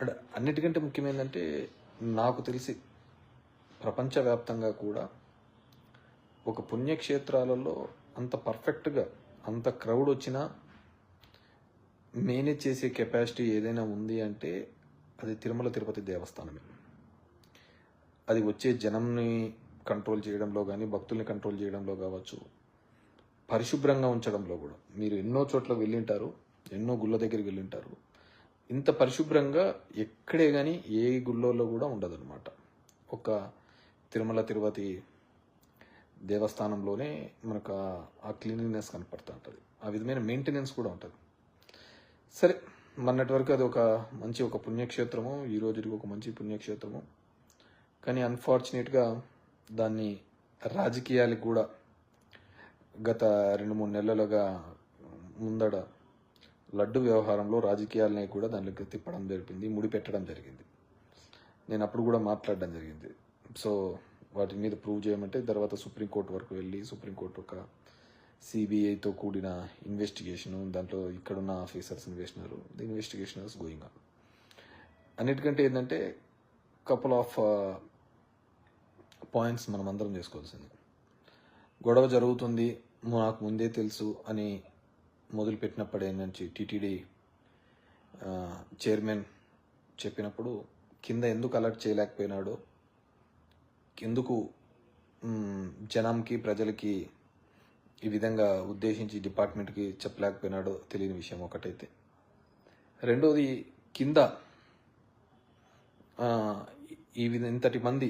And అన్నిటికంటే ముఖ్యమైనదంటే నాకు తెలిసి ప్రపంచవ్యాప్తంగా కూడా ఒక పుణ్యక్షేత్రాలలో అంత పర్ఫెక్ట్గా అంత క్రౌడ్ వచ్చినా మేనేజ్ చేసే కెపాసిటీ ఏదైనా ఉంది అంటే అది తిరుమల తిరుపతి దేవస్థానమే. అది వచ్చే జనంని కంట్రోల్ చేయడంలో కానీ భక్తుల్ని కంట్రోల్ చేయడంలో కావచ్చు, పరిశుభ్రంగా ఉంచడంలో కూడా. మీరు ఎన్నో చోట్ల వెళ్ళింటారు, ఎన్నో గుళ్ళ దగ్గరికి వెళ్ళింటారు. ఇంత పరిశుభ్రంగా ఎక్కడే కానీ ఏ గుళ్ళలో కూడా ఉండదన్నమాట. ఒక తిరుమల తిరుపతి దేవస్థానంలోనే మనకు ఆ క్లీనినెస్ కనపడుతూ ఉంటుంది, ఆ విధమైన మెయింటెనెన్స్ కూడా ఉంటుంది. సరే, మొన్నటి వరకు అది ఒక మంచి ఒక పుణ్యక్షేత్రము, ఈ రోజుకి ఒక మంచి పుణ్యక్షేత్రము. కానీ అన్ఫార్చునేట్గా దాన్ని రాజకీయాలకు కూడా గత 2-3 నెలలుగా ముందడ లడ్డు వ్యవహారంలో రాజకీయాలని కూడా దానికి తిప్పడం జరిగింది, ముడిపెట్టడం జరిగింది. నేను అప్పుడు కూడా మాట్లాడడం జరిగింది. సో వాటి మీద ప్రూవ్ చేయమంటే తర్వాత సుప్రీంకోర్టు వరకు వెళ్ళి సుప్రీంకోర్టు ఒక సిబిఐతో కూడిన ఇన్వెస్టిగేషను, దాంట్లో ఇక్కడున్న ఆఫీసర్స్ని వేసినారు. The investigation is going on. అన్నిటికంటే ఏంటంటే కపుల్ ఆఫ్ పాయింట్స్ మనం అందరం చేసుకోవాల్సింది. గొడవ జరుగుతుంది నాకు ముందే తెలుసు అని మొదలుపెట్టినప్పుడే నుంచి టీటీడీ చైర్మన్ చెప్పినప్పుడు కింద ఎందుకు అలర్ట్ చేయలేకపోయినాడో, ఎందుకు జనంకి ప్రజలకి ఈ విధంగా ఉద్దేశించి డిపార్ట్మెంట్కి చెప్పలేకపోయినాడో తెలియని విషయం ఒకటైతే. రెండోది, కింద ఇంతటి మంది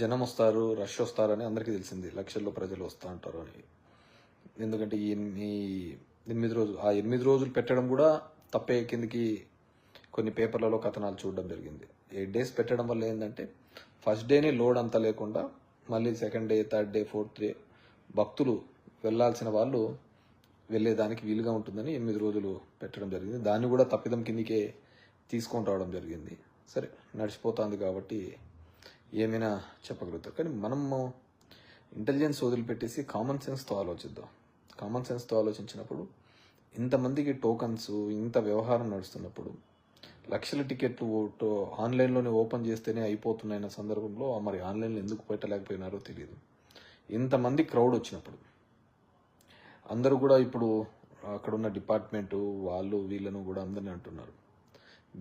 జనం వస్తారు, రష్ వస్తారని అందరికీ తెలిసింది, లక్షల్లో ప్రజలు వస్తూ ఉంటారు అని. ఎందుకంటే ఈ 8 రోజులు, ఆ 8 రోజులు పెట్టడం కూడా తప్పే. కిందికి కొన్ని పేపర్లలో కథనాలు చూడడం జరిగింది. 8 days పెట్టడం వల్ల ఏంటంటే ఫస్ట్ డేనే లోడ్ అంతా లేకుండా మళ్ళీ second day, third day, fourth day భక్తులు వెళ్ళాల్సిన వాళ్ళు వెళ్ళేదానికి వీలుగా ఉంటుందని 8 రోజులు పెట్టడం జరిగింది. దాన్ని కూడా తప్పిదం కిందికే తీసుకొని రావడం జరిగింది. సరే, నడిచిపోతుంది కాబట్టి ఏమైనా చెప్పగలుగుతారు. కానీ మనము ఇంటెలిజెన్స్ వదిలిపెట్టేసి కామన్ సెన్స్తో ఆలోచిద్దాం. కామన్ సెన్స్తో ఆలోచించినప్పుడు ఇంతమందికి టోకన్స్, ఇంత వ్యవహారం నడుస్తున్నప్పుడు లక్షల టికెట్లు ఆన్లైన్లోనే ఓపెన్ చేస్తేనే అయిపోతున్నాయన్న సందర్భంలో మరి ఆన్లైన్లో ఎందుకు పెట్టలేకపోయినారో తెలియదు. ఇంతమంది క్రౌడ్ వచ్చినప్పుడు అందరూ కూడా ఇప్పుడు అక్కడున్న డిపార్ట్మెంటు వాళ్ళు వీళ్ళను కూడా అందరినీ అంటున్నారు.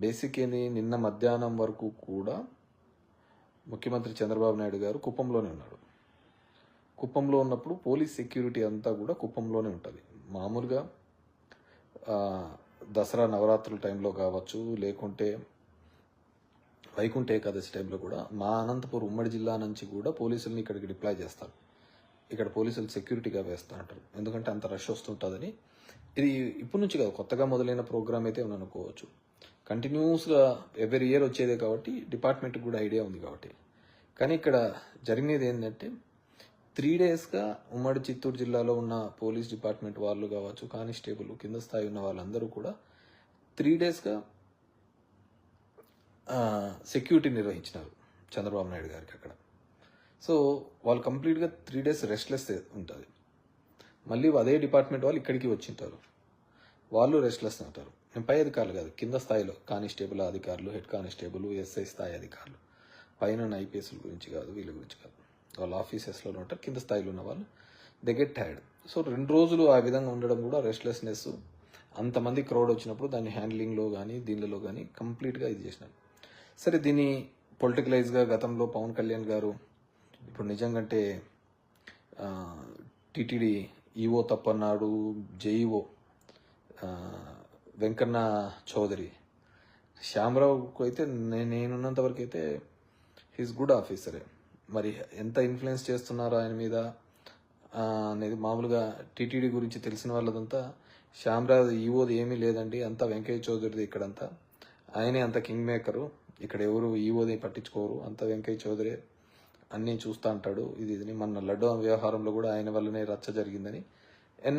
బేసిక్ ఏంది, నిన్న మధ్యాహ్నం వరకు కూడా ముఖ్యమంత్రి చంద్రబాబు నాయుడు గారు కుప్పంలోనే ఉన్నాడు. కుప్పంలో ఉన్నప్పుడు పోలీస్ సెక్యూరిటీ అంతా కూడా కుప్పంలోనే ఉంటుంది. మామూలుగా దసరా నవరాత్రుల టైంలో కావచ్చు, లేకుంటే వైకుంఠ ఏకాదశి టైంలో కూడా మా అనంతపురం ఉమ్మడి జిల్లా నుంచి కూడా పోలీసుల్ని ఇక్కడికి డిప్లాయ్ చేస్తారు. ఇక్కడ పోలీసులు సెక్యూరిటీగా వేస్తూ ఉంటారు, ఎందుకంటే అంత రష్ వస్తుంటుందని. ఇది ఇప్పటి నుంచి కాదు, కొత్తగా మొదలైన ప్రోగ్రామ్ అయితే అనుకోవచ్చు. కంటిన్యూస్గా ఎవ్రీ ఇయర్ వచ్చేదే కాబట్టి డిపార్ట్మెంట్కి కూడా ఐడియా ఉంది కాబట్టి. కానీ ఇక్కడ జరిగినది ఏంటంటే 3 daysగా ఉమ్మడి చిత్తూరు జిల్లాలో ఉన్న పోలీస్ డిపార్ట్మెంట్ వాళ్ళు కావచ్చు, కానిస్టేబుల్ కింద స్థాయి ఉన్న వాళ్ళందరూ కూడా 3 daysగా సెక్యూరిటీ నిర్వహించినారు చంద్రబాబు నాయుడు గారికి అక్కడ. సో వాళ్ళు కంప్లీట్గా 3 days రెస్ట్లెస్ ఉంటుంది. మళ్ళీ అదే డిపార్ట్మెంట్ వాళ్ళు ఇక్కడికి వచ్చింటారు, వాళ్ళు రెస్ట్లెస్ ఉంటారు. నేను పై అధికారులు కాదు, కింద స్థాయిలో కానిస్టేబుల్ అధికారులు, హెడ్ కానిస్టేబుల్, ఎస్ఐ స్థాయి అధికారులు, పైన ఐపీఎస్ల గురించి కాదు, వీళ్ళ గురించి కాదు, వాళ్ళ ఆఫీసెస్లో ఉంటారు. కింద స్థాయిలో ఉన్న వాళ్ళు దే గెట్ టైర్డ్. సో 2 రోజులు ఆ విధంగా ఉండడం కూడా రెస్ట్లెస్నెస్, అంతమంది క్రౌడ్ వచ్చినప్పుడు దాన్ని హ్యాండ్లింగ్లో కానీ దీనిలో కానీ కంప్లీట్గా ఇది చేసినారు. సరే, దీన్ని పొలిటికలైజ్గా గతంలో పవన్ కళ్యాణ్ గారు ఇప్పుడు నిజంగంటే టీటీడీ ఈఓ తప్పన్నాడు, జేఈఓ వెంకన్న చౌదరి, శ్యామరావుకు అయితే నేనున్నంత వరకు అయితే హీస్ గుడ్ ఆఫీసరే. మరి ఎంత ఇన్ఫ్లుయెన్స్ చేస్తున్నారో ఆయన మీద అనేది మామూలుగా టీటీడీ గురించి తెలిసిన వాళ్ళదంతా శ్యామరావు ఈఓది ఏమీ లేదండి, అంతా వెంకయ్య చౌదరిది ఇక్కడంతా, ఆయనే అంత కింగ్ మేకరు, ఇక్కడ ఎవరు ఈఓది పట్టించుకోరు, అంత వెంకయ్య చౌదరి అన్నీ చూస్తూ అంటాడు. ఇది మన లడ్డు వ్యవహారంలో కూడా ఆయన వల్లనే రచ్చ జరిగిందని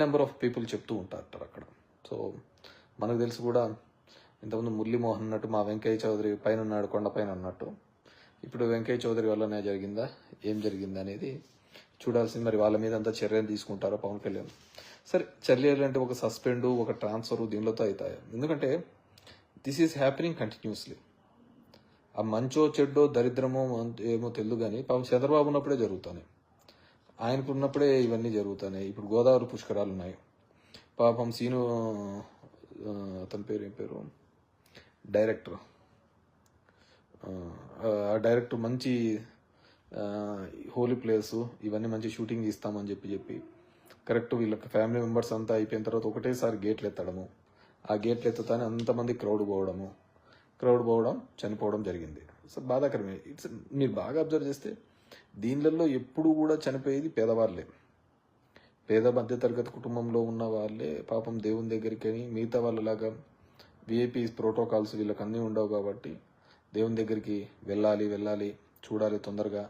నెంబర్ ఆఫ్ పీపుల్ చెప్తూ ఉంటారు అక్కడ. సో మనకు తెలిసి కూడా ఇంతకుముందు మురళీమోహన్ అన్నట్టు మా వెంకయ్య చౌదరి పైన ఉన్నాడు, కొండపైన ఉన్నట్టు, ఇప్పుడు వెంకయ్య చౌదరి వల్లనే జరిగిందా, ఏం జరిగిందా అనేది చూడాల్సింది. మరి వాళ్ళ మీద అంతా చర్యలు తీసుకుంటారో పవన్ కళ్యాణ్. సరే, చర్యలు అంటే ఒక సస్పెండ్, ఒక ట్రాన్స్ఫర్ దీనిలోతో అవుతాయి. ఎందుకంటే దిస్ ఈజ్ హ్యాపెనింగ్ కంటిన్యూస్లీ. ఆ మంచో చెడ్డో దరిద్రమో ఏమో తెలియదు కానీ పాపం చంద్రబాబు ఉన్నప్పుడే జరుగుతాయి, ఆయనకు ఉన్నప్పుడే ఇవన్నీ జరుగుతున్నాయి. ఇప్పుడు గోదావరి పుష్కరాలు ఉన్నాయి, పాపం సీను అతని పేరు ఏం పేరు డైరెక్టర్, ఆ డైరెక్టర్ మంచి హోలీ ప్లేసు ఇవన్నీ మంచి షూటింగ్ ఇస్తామని చెప్పి కరెక్ట్ వీళ్ళకి ఫ్యామిలీ మెంబర్స్ అంతా అయిపోయిన తర్వాత ఒకటేసారి గేట్లు ఎత్తడము, ఆ గేట్లు ఎత్తుతానే అంతమంది క్రౌడ్ పోవడం చనిపోవడం జరిగింది. సో బాధాకరమే. మీరు బాగా అబ్జర్వ్ చేస్తే దీనిలలో ఎప్పుడు కూడా చనిపోయేది పేదవాళ్ళే, పేద మధ్యతరగతి కుటుంబంలో ఉన్న వాళ్ళే పాపం దేవుని దగ్గరికి అని. మిగతా వాళ్ళలాగా విఐపీ ప్రోటోకాల్స్ వీళ్ళకి అన్నీ ఉండవు కాబట్టి దేవుని దగ్గరికి వెళ్ళాలి చూడాలి తొందరగా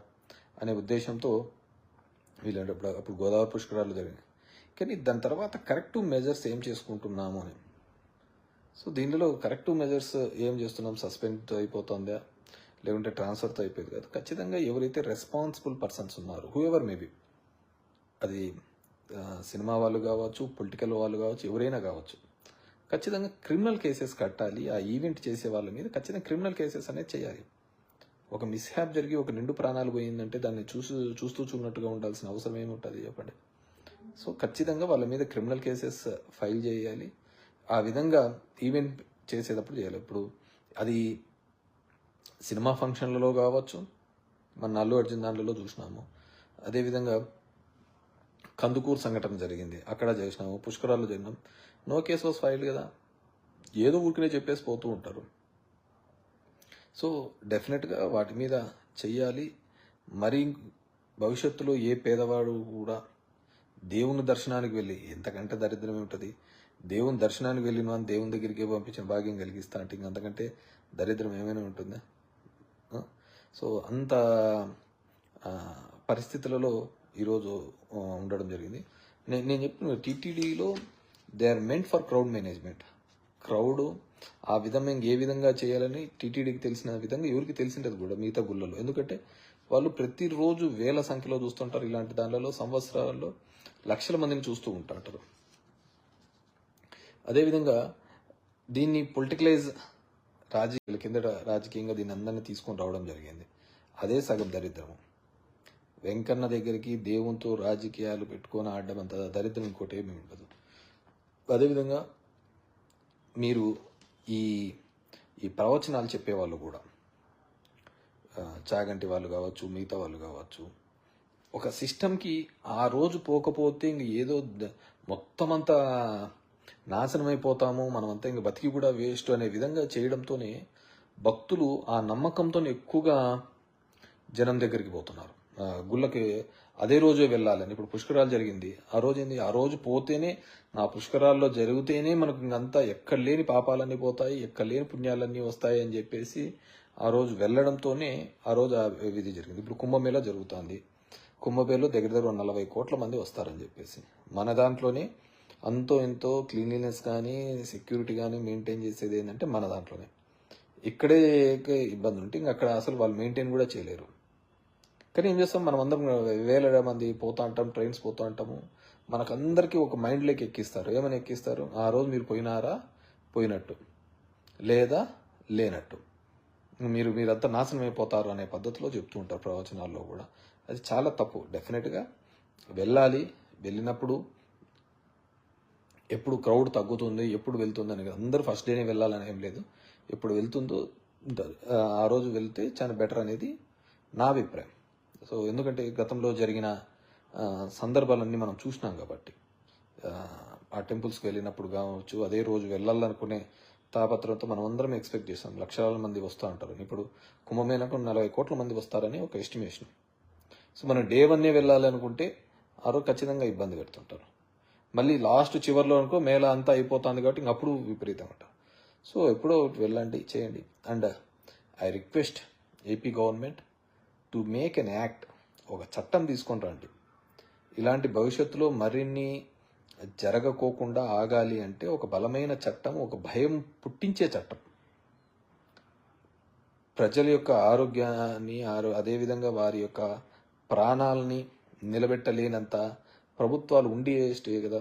అనే ఉద్దేశంతో వీళ్ళు అప్పుడు గోదావరి పుష్కరాలు జరిగినాయి. కానీ దాని తర్వాత కరెక్టివ్ మెజర్స్ ఏం చేసుకుంటున్నాము అని. సో దీనిలో కరెక్టివ్ మెజర్స్ ఏం చేస్తున్నాం, సస్పెండ్ అయిపోతుందా లేకుంటే ట్రాన్స్ఫర్తో అయిపోయింది కదా. ఖచ్చితంగా ఎవరైతే రెస్పాన్సిబుల్ పర్సన్స్ ఉన్నారు, హూ ఎవర్ మేబీ, అది సినిమా వాళ్ళు కావచ్చు, పొలిటికల్ వాళ్ళు కావచ్చు, ఎవరైనా కావచ్చు, ఖచ్చితంగా క్రిమినల్ కేసెస్ కట్టాలి. ఆ ఈవెంట్ చేసే వాళ్ళ మీద ఖచ్చితంగా క్రిమినల్ కేసెస్ అనేది చేయాలి. ఒక మిస్హ్యాప్ జరిగి ఒక నిండు ప్రాణాలు పోయిందంటే దాన్ని చూస్తూ చూడనట్టుగా ఉండాల్సిన అవసరం ఏముంటుంది చెప్పండి. సో ఖచ్చితంగా వాళ్ళ మీద క్రిమినల్ కేసెస్ ఫైల్ చేయాలి. ఆ విధంగా ఈవెంట్ చేసేటప్పుడు చేయాలి. ఇప్పుడు అది సినిమా ఫంక్షన్లలో కావచ్చు, మన అల్లు అర్జున్ దాంట్లో చూసినాము. అదేవిధంగా కందుకూరు సంఘటన జరిగింది, అక్కడ చేసినాము. పుష్కరాల్లో జరిగినాం, నో కేస్ వాస్ ఫైల్డ్ కదా. ఏదో ఊరికనే చెప్పేసి పోతూ ఉంటారు. సో డెఫినెట్గా వాటి మీద చెయ్యాలి. మరి భవిష్యత్తులో ఏ పేదవాడు కూడా దేవుని దర్శనానికి వెళ్ళి, ఎంతకంటే దరిద్రం ఏమిటది, దేవుని దర్శనానికి వెళ్ళిన వాడిని దేవుని దగ్గరికి పంపించిన భాగ్యం కలిగిస్తా అంటే అంతకంటే దరిద్రం ఏమైనా ఉంటుందా. సో అంత పరిస్థితులలో ఈరోజు ఉండడం జరిగింది. నేను చెప్పిన టీటీడీలో they are meant for crowd management. Crowd ఆ విధంగా ఏ విధంగా చేయాలని టీటీడీకి తెలిసిన విధంగా ఎవరికి తెలిసిండదు కూడా మిగతా గుళ్ళలో. ఎందుకంటే వాళ్ళు ప్రతిరోజు వేల సంఖ్యలో చూస్తుంటారు. ఇలాంటి దానిలో సంవత్సరాల్లో లక్షల మందిని చూస్తూ ఉంటారు. అదేవిధంగా దీన్ని పొలిటికలైజ్ రాజకీయాల కింద రాజకీయంగా దీన్ని అందరినీ తీసుకొని రావడం జరిగింది. అదే సగం దరిద్రము. వెంకన్న దగ్గరికి దేవునితో రాజకీయాలు పెట్టుకొని ఆడడం అంత దరిద్రం ఇంకోటి ఏమీ ఉండదు. అదేవిధంగా మీరు ఈ ప్రవచనాలు చెప్పేవాళ్ళు కూడా, చాగంటి వాళ్ళు కావచ్చు, మిగతా వాళ్ళు కావచ్చు, ఒక సిస్టమ్కి ఆ రోజు పోకపోతే ఇంక ఏదో మొత్తం అంతా నాశనం అయిపోతాము, మనమంతా ఇంక బతికి కూడా వేస్ట్ అనే విధంగా చేయడంతోనే భక్తులు ఆ నమ్మకంతో ఎక్కువగా జనం దగ్గరికి పోతున్నారు. గుళ్ళకి అదే రోజే వెళ్ళాలని. ఇప్పుడు పుష్కరాలు జరిగింది, ఆ రోజు ఏంది, ఆ రోజు పోతేనే, నా పుష్కరాల్లో జరిగితేనే మనకు ఇంకంతా ఎక్కడ లేని పాపాలన్నీ పోతాయి, ఎక్కడ లేని పుణ్యాలన్నీ వస్తాయి అని చెప్పేసి ఆ రోజు వెళ్ళడంతోనే ఆ రోజు ఆ విధి జరిగింది. ఇప్పుడు కుంభమేళా జరుగుతుంది. కుంభమేళలో దగ్గర 40 కోట్ల మంది వస్తారని చెప్పేసి, మన దాంట్లోనే అంతో ఎంతో క్లీన్లీనెస్ కానీ సెక్యూరిటీ కానీ మెయింటైన్ చేసేది ఏంటంటే మన దాంట్లోనే. ఇక్కడే ఇబ్బంది ఉంటే ఇంక అక్కడ అసలు వాళ్ళు మెయింటైన్ కూడా చేయలేరు. కానీ ఏం చేస్తాం, మనం అందరం వేల మంది పోతూ ఉంటాం, ట్రైన్స్ పోతూ ఉంటాము. మనకందరికీ ఒక మైండ్లోకి ఎక్కిస్తారు. ఏమని ఎక్కిస్తారు, ఆ రోజు మీరు పోయినారా పోయినట్టు, లేదా లేనట్టు, మీరంతా నాశనం అయిపోతారు అనే పద్ధతిలో చెప్తూ ఉంటారు ప్రవచనాల్లో కూడా. అది చాలా తప్పు. డెఫినెట్గా వెళ్ళాలి. వెళ్ళినప్పుడు ఎప్పుడు క్రౌడ్ తగ్గుతుంది, ఎప్పుడు వెళ్తుంది అని అందరూ ఫస్ట్ డేనే వెళ్ళాలని ఏం లేదు. ఎప్పుడు వెళ్తుందో ఆ రోజు వెళ్తే చాలా బెటర్ అనేది నా అభిప్రాయం. సో ఎందుకంటే గతంలో జరిగిన సందర్భాలన్నీ మనం చూసినాం కాబట్టి, ఆ టెంపుల్స్కి వెళ్ళినప్పుడు కావచ్చు, అదే రోజు వెళ్ళాలనుకునే తాపత్రంతో మనం అందరం ఎక్స్పెక్ట్ చేస్తాం లక్షల మంది వస్తూ ఉంటారు. ఇప్పుడు కుంభమేళకు 40 కోట్ల మంది వస్తారని ఒక ఎస్టిమేషన్. సో మనం డే 1 వెళ్ళాలనుకుంటే ఆ రోజు ఖచ్చితంగా ఇబ్బంది పెడుతుంటారు. మళ్ళీ లాస్ట్ చివరిలో అనుకో మేళ అంతా అయిపోతుంది కాబట్టి ఇంకప్పుడు విపరీతం అంటారు. సో ఎప్పుడో వెళ్ళండి, చేయండి. And I request AP government to make an act, ఒక చట్టం తీసుకొని రండి. ఇలాంటి భవిష్యత్తులో మరిన్ని జరగకోకుండా ఆగాలి అంటే ఒక బలమైన చట్టం, ఒక భయం పుట్టించే చట్టం. ప్రజల యొక్క ఆరోగ్యాన్ని, అదేవిధంగా వారి యొక్క ప్రాణాలని నిలబెట్టలేనంత ప్రభుత్వాలు ఉండి స్టే కదా.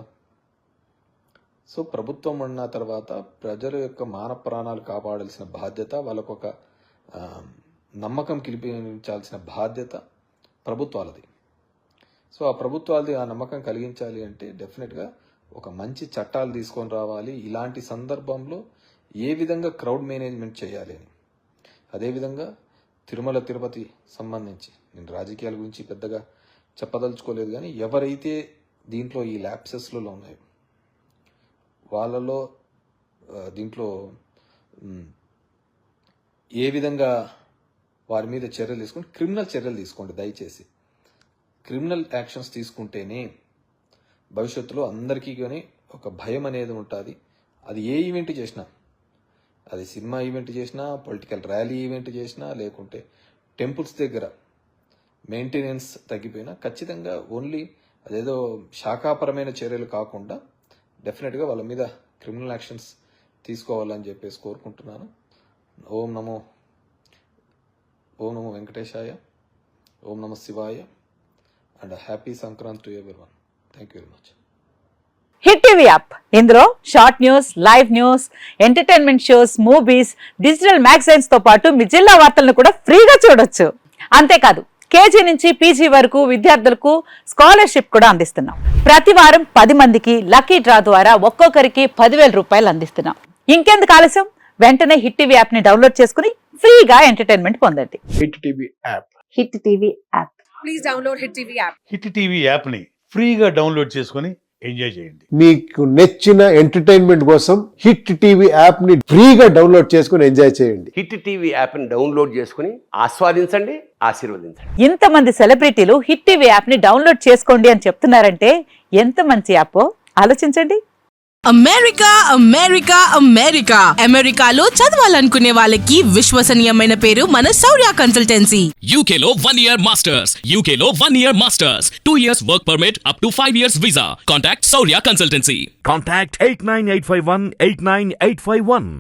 సో ప్రభుత్వం ఉన్న తర్వాత ప్రజల యొక్క మాన ప్రాణాలు కాపాడాల్సిన బాధ్యత, వాళ్ళకు ఒక నమ్మకం కల్పించాల్సిన బాధ్యత ప్రభుత్వాలది. సో ఆ ప్రభుత్వాలది ఆ నమ్మకం కలిగించాలి అంటే డెఫినెట్గా ఒక మంచి చట్టాలు తీసుకొని రావాలి. ఇలాంటి సందర్భంలో ఏ విధంగా క్రౌడ్ మేనేజ్మెంట్ చేయాలి అని. అదేవిధంగా తిరుమల తిరుపతి సంబంధించి నేను రాజకీయాల గురించి పెద్దగా చెప్పదలుచుకోలేదు, కానీ ఎవరైతే దీంట్లో ఈ ల్యాప్సెస్లలో ఉన్నాయో వాళ్ళలో దీంట్లో ఏ విధంగా వారి మీద చర్యలు తీసుకోండి, క్రిమినల్ చర్యలు తీసుకోండి. దయచేసి క్రిమినల్ యాక్షన్స్ తీసుకుంటేనే భవిష్యత్తులో అందరికీ కానీ ఒక భయం అనేది ఉంటుంది. అది ఏ ఈవెంట్ చేసినా, అది సినిమా ఈవెంట్ చేసినా, పొలిటికల్ ర్యాలీ ఈవెంట్ చేసినా, లేకుంటే టెంపుల్స్ దగ్గర మెయింటెనెన్స్ తగ్గిపోయినా ఖచ్చితంగా ఓన్లీ అదేదో శాఖాపరమైన చర్యలు కాకుండా డెఫినెట్గా వాళ్ళ మీద క్రిమినల్ యాక్షన్స్ తీసుకోవాలని చెప్పేసి కోరుకుంటున్నాను. ఓం నమో వెంకటేశాయ, ఓం నమో శివాయ, and happy Sankranti to everyone. Thank you very much. Hit TV app, ఇందులో short news, live news, entertainment shows, movies, digital magazines తో పాటు మీ జిల్లా వార్తలను కూడా ఫ్రీగా చూడొచ్చు. అంతేకాదు కేజీ నుంచి పీజీ వరకు విద్యార్థులకు స్కాలర్షిప్ కూడా అందిస్తున్నాం. ప్రతి వారం 10 మందికి లక్కీ డ్రా ద్వారా ఒక్కొక్కరికి 10,000 రూపాయలు అందిస్తున్నాం. ఇంకెందుకు ఆలస్యం, వెంటనే హిట్ టీవీ యాప్ ని డౌన్లోడ్ చేసుకుని ఫ్రీగా ఎంటర్టైన్మెంట్ పొందండి. Hit TV app. Hit TV app. Please download hit TV app. Hit TV app ని ఫ్రీగా డౌన్లోడ్ చేసుకొని ఎంజాయ్ చేయండి. మీకు నచ్చిన ఎంటర్టైన్మెంట్ కోసం హిట్ టీవీ యాప్ ని ఫ్రీగా డౌన్లోడ్ చేసుకుని ఎంజాయ్ చేయండి. హిట్ టీవీ యాప్ ని డౌన్లోడ్ చేసుకుని ఆస్వాదించండి, ఆశీర్వదించండి. ఇంతమంది సెలబ్రిటీలు హిట్ టీవీ యాప్ ని డౌన్లోడ్ చేసుకోండి అని చెప్తున్నారంటే ఎంత మంచి యాప్ ఆలోచించండి. అమెరికా అమెరికా అమెరికా అమెరికాలో చదవాలనుకునే వాళ్ళకి విశ్వసనీయమైన పేరు మన శౌర్య కన్సల్టెన్సీ. UK లో 1 year masters. UK లో 1 year masters. 2 years work permit up to 5 years visa. Contact Saurya Consultancy. Contact 89851 89851.